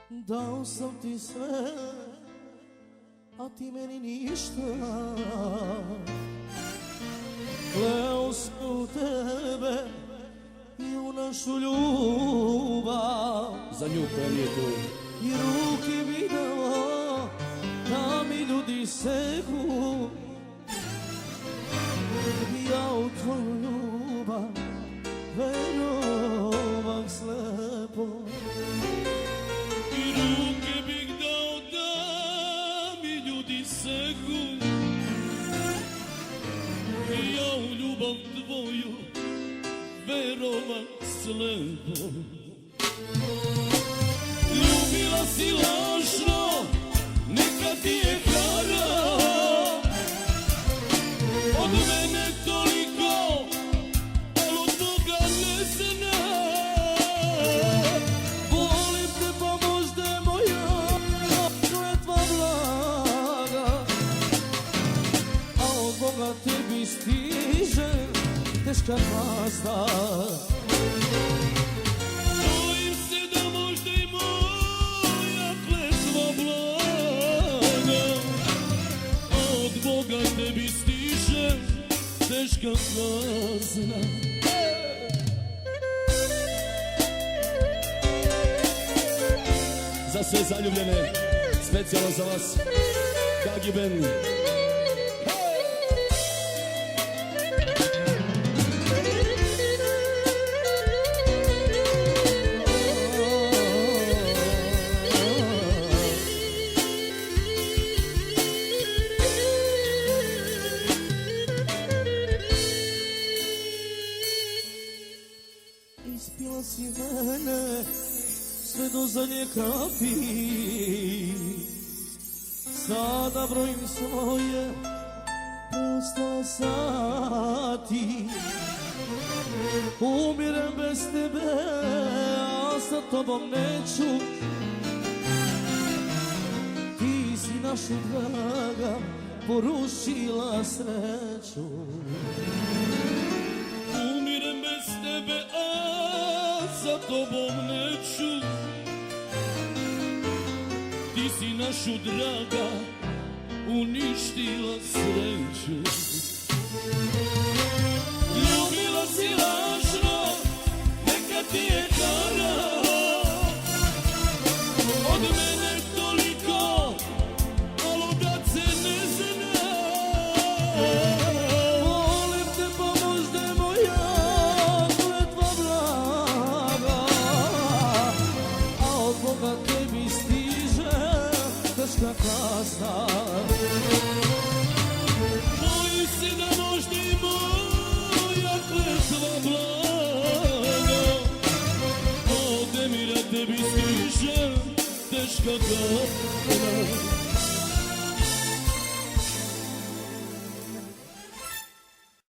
Dao sam ti sve, a ti meni ništa. Kleo sam u tebe i u našu ljubav. Za nju koja nije tu. I ruke mi dao da mi ljudi seku. Ja u tvoju ljubav verovah slepo. I ruke bih dao da mi ljudi seku. I ja u ljubav tvoju verovah slepo. Ljubila si lažno, neka ti je kara. Od mene toliko, al od Boga ne znam. Volim te pa možda je moja kletva blaga, a od Boga tebi stiže teška kazna. Bojim se da možda i moja kletva blaga, a od Boga tebi stiže teška kazna. Za sve zaljubljene, specijalno za vas, Gagi Ben. Ispila si mene sve do zadnje kapi. Sada brojim svoje preostale sati. Umirem bez tebe, a sa tobom neću. Ti si našu draga porušila sreću. Umirem bez tebe, a za tobom neću. Ti si našu draga uništila sreću. Ljubila si lažno, neka ti je kara. Od mene toliko, al od se ne zna. Volim te pa možda je moja kletva blaga, a od Boga tebi stiže teška kazna. Bojim se da možda i moja kletva blaga, od Emira tebi stiže teška kazna.